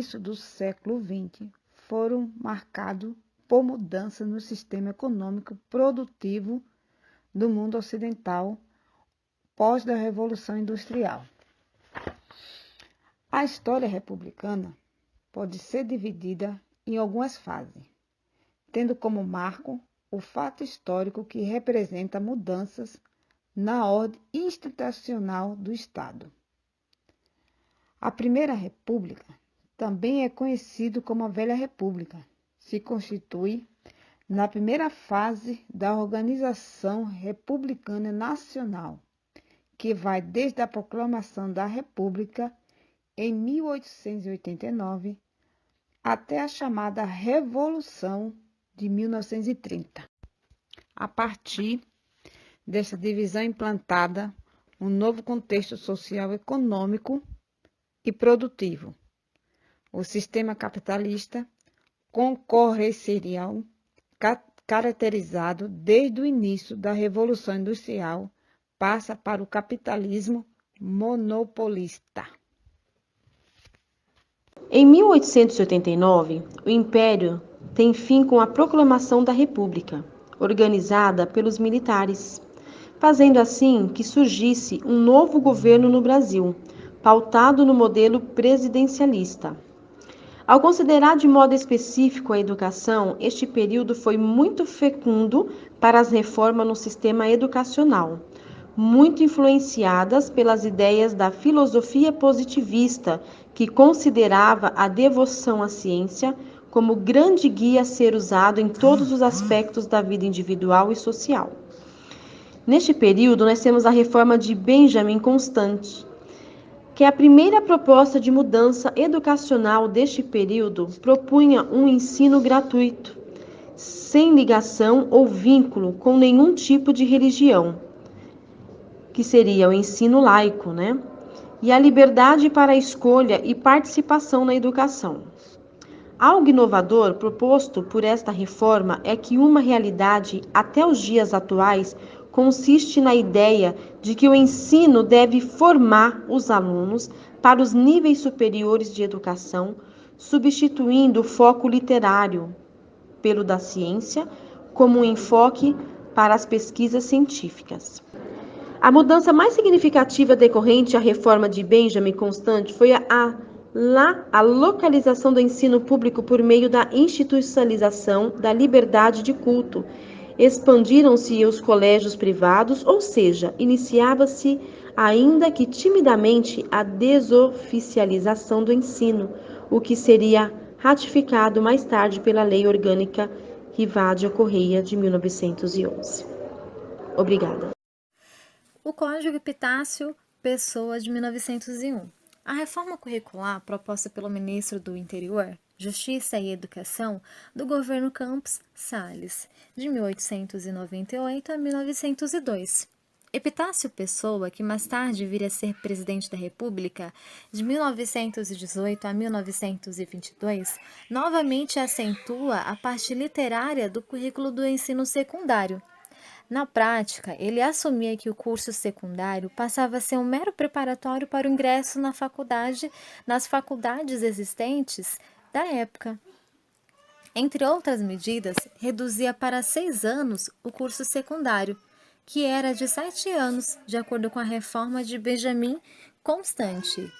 início do século XX foram marcados por mudanças no sistema econômico produtivo do mundo ocidental pós da Revolução Industrial. A história republicana pode ser dividida em algumas fases, tendo como marco o fato histórico que representa mudanças na ordem institucional do Estado. A Primeira República, também é conhecido como a Velha República, se constitui na primeira fase da organização republicana nacional, que vai desde a proclamação da República em 1889 até a chamada Revolução de 1930. A partir dessa divisão implantada um novo contexto social econômico e produtivo. O sistema capitalista concorrencial caracterizado desde o início da Revolução Industrial passa para o capitalismo monopolista. Em 1889, o Império tem fim com a proclamação da República, organizada pelos militares, fazendo assim que surgisse um novo governo no Brasil, pautado no modelo presidencialista. Ao considerar de modo específico a educação, este período foi muito fecundo para as reformas no sistema educacional, muito influenciadas pelas ideias da filosofia positivista, que considerava a devoção à ciência como grande guia a ser usado em todos os aspectos da vida individual e social. Neste período, nós temos a reforma de Benjamin Constant, que é a primeira proposta de mudança educacional deste período, propunha um ensino gratuito, sem ligação ou vínculo com nenhum tipo de religião, que seria o ensino laico, e a liberdade para a escolha e participação na educação. Algo inovador proposto por esta reforma é que uma realidade, até os dias atuais, consiste na ideia de que o ensino deve formar os alunos para os níveis superiores de educação, substituindo o foco literário pelo da ciência como um enfoque para as pesquisas científicas. A mudança mais significativa decorrente à reforma de Benjamin Constant foi a localização do ensino público por meio da institucionalização da liberdade de culto. Expandiram-se os colégios privados, ou seja, iniciava-se, ainda que timidamente, a desoficialização do ensino, o que seria ratificado mais tarde pela Lei Orgânica Rivadavia Correia de 1911. Obrigada. O Código Epitácio Pessoa de 1901. A reforma curricular proposta pelo ministro do Interior, Justiça e Educação do governo Campos Salles, de 1898 a 1902. Epitácio Pessoa, que mais tarde viria a ser presidente da República, de 1918 a 1922, novamente acentua a parte literária do currículo do ensino secundário. Na prática, ele assumia que o curso secundário passava a ser um mero preparatório para o ingresso nas faculdades existentes da época. Entre outras medidas, reduzia para 6 anos o curso secundário, que era de 7 anos, de acordo com a reforma de Benjamin Constant.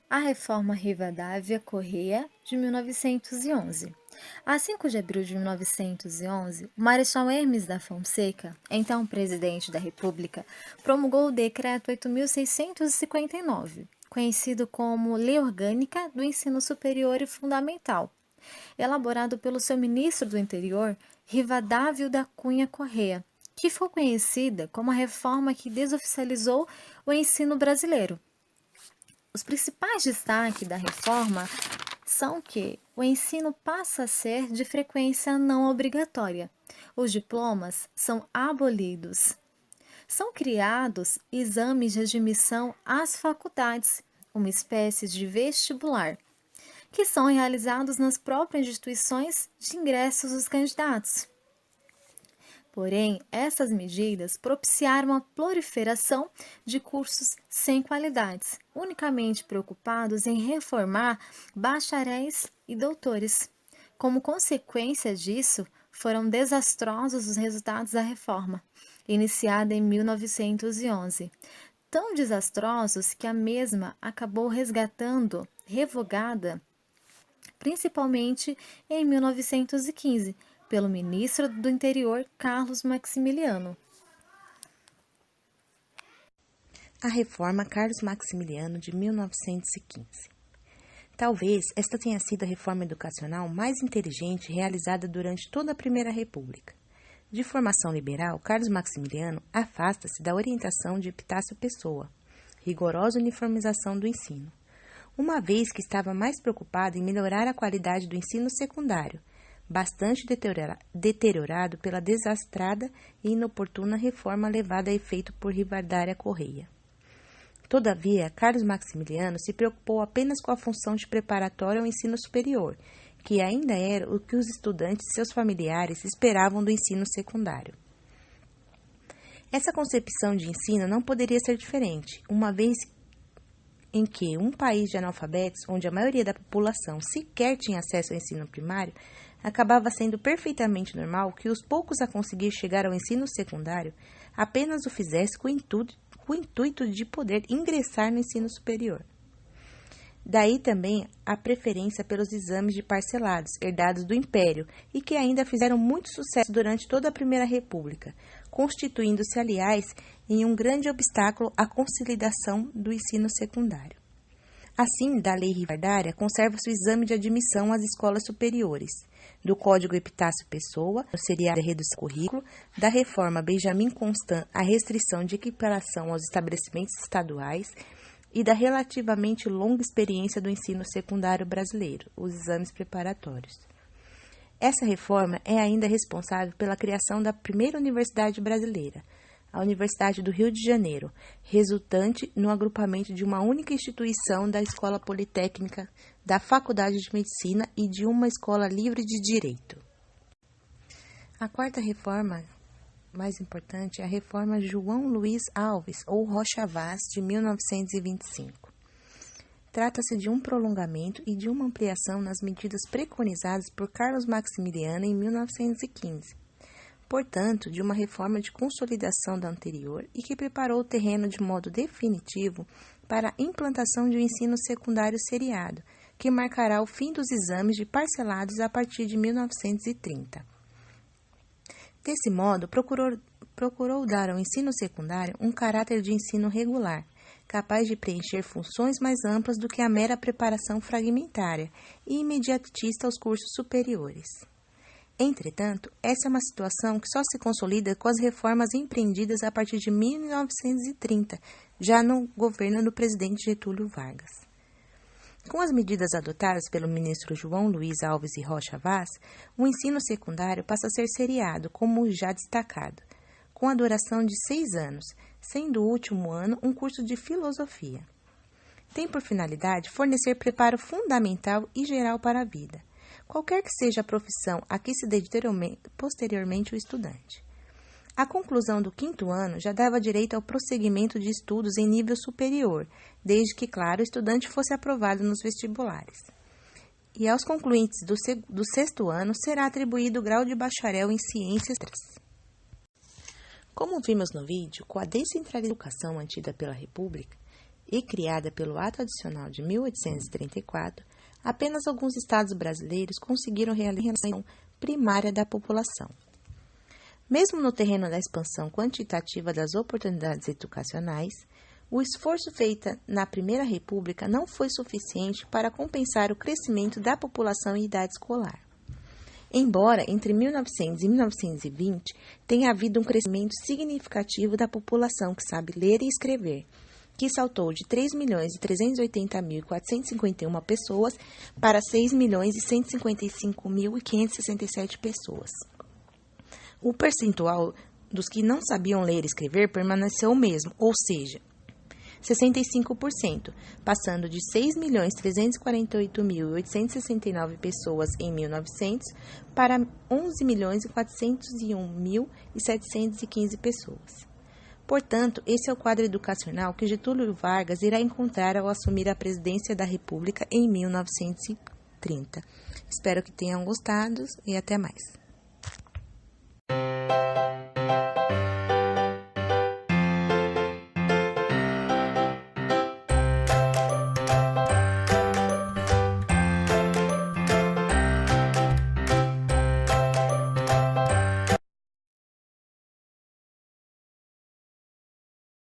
A reforma Rivadavia Correia, de 1911. A 5 de abril de 1911, o Marechal Hermes da Fonseca, então presidente da República, promulgou o Decreto 8.659, conhecido como Lei Orgânica do Ensino Superior e Fundamental, elaborado pelo seu ministro do Interior, Rivadavio da Cunha Correia, que foi conhecida como a reforma que desoficializou o ensino brasileiro. Os principais destaques da reforma são que o ensino passa a ser de frequência não obrigatória. Os diplomas são abolidos. São criados exames de admissão às faculdades, uma espécie de vestibular, que são realizados nas próprias instituições de ingressos dos candidatos. Porém, essas medidas propiciaram a proliferação de cursos sem qualidades, unicamente preocupados em reformar bacharéis e doutores. Como consequência disso, foram desastrosos os resultados da reforma, iniciada em 1911. Tão desastrosos que a mesma acabou revogada, principalmente em 1915, pelo ministro do Interior Carlos Maximiliano. A Reforma Carlos Maximiliano de 1915. Talvez esta tenha sido a reforma educacional mais inteligente realizada durante toda a Primeira República. De formação liberal, Carlos Maximiliano afasta-se da orientação de Epitácio Pessoa, rigorosa uniformização do ensino, uma vez que estava mais preocupado em melhorar a qualidade do ensino secundário, bastante deteriorado pela desastrada e inoportuna reforma levada a efeito por Rivadária Correia. Todavia, Carlos Maximiliano se preocupou apenas com a função de preparatório ao ensino superior, que ainda era o que os estudantes e seus familiares esperavam do ensino secundário. Essa concepção de ensino não poderia ser diferente, uma vez em que um país de analfabetos, onde a maioria da população sequer tinha acesso ao ensino primário, acabava sendo perfeitamente normal que os poucos a conseguir chegar ao ensino secundário apenas o fizesse com o intuito de poder ingressar no ensino superior. Daí também a preferência pelos exames de parcelados, herdados do Império, e que ainda fizeram muito sucesso durante toda a Primeira República, constituindo-se, aliás, em um grande obstáculo à consolidação do ensino secundário. Assim, da Lei Rivardária, conserva-se o exame de admissão às escolas superiores, do Código Epitácio Pessoa, o seriado de redução do currículo, da Reforma Benjamin Constant, a restrição de equiparação aos estabelecimentos estaduais, e da relativamente longa experiência do ensino secundário brasileiro, os exames preparatórios. Essa reforma é ainda responsável pela criação da primeira universidade brasileira, a Universidade do Rio de Janeiro, resultante no agrupamento de uma única instituição da Escola Politécnica, da Faculdade de Medicina e de uma escola livre de Direito. A quarta reforma mais importante é a Reforma João Luiz Alves, ou Rocha Vaz, de 1925. Trata-se de um prolongamento e de uma ampliação nas medidas preconizadas por Carlos Maximiliano em 1915. Portanto, de uma reforma de consolidação da anterior e que preparou o terreno de modo definitivo para a implantação de um ensino secundário seriado, que marcará o fim dos exames de parcelados a partir de 1930. Desse modo, procurou dar ao ensino secundário um caráter de ensino regular, capaz de preencher funções mais amplas do que a mera preparação fragmentária e imediatista aos cursos superiores. Entretanto, essa é uma situação que só se consolida com as reformas empreendidas a partir de 1930, já no governo do presidente Getúlio Vargas. Com as medidas adotadas pelo ministro João Luiz Alves e Rocha Vaz, o ensino secundário passa a ser seriado, como já destacado, com a duração de 6 anos, sendo o último ano um curso de filosofia. Tem por finalidade fornecer preparo fundamental e geral para a vida, qualquer que seja a profissão a que se dedique posteriormente o estudante. A conclusão do 5º ano já dava direito ao prosseguimento de estudos em nível superior, desde que, claro, o estudante fosse aprovado nos vestibulares. E aos concluintes do 6º ano será atribuído o grau de bacharel em ciências. Como vimos no vídeo, com a descentralização da educação mantida pela República e criada pelo Ato Adicional de 1834, apenas alguns estados brasileiros conseguiram realizar a educação primária da população. Mesmo no terreno da expansão quantitativa das oportunidades educacionais, o esforço feito na Primeira República não foi suficiente para compensar o crescimento da população em idade escolar. Embora entre 1900 e 1920 tenha havido um crescimento significativo da população que sabe ler e escrever, que saltou de 3.380.451 pessoas para 6.155.567 pessoas. O percentual dos que não sabiam ler e escrever permaneceu o mesmo, ou seja, 65%, passando de 6.348.869 pessoas em 1900 para 11.401.715 pessoas. Portanto, esse é o quadro educacional que Getúlio Vargas irá encontrar ao assumir a presidência da República em 1930. Espero que tenham gostado e até mais.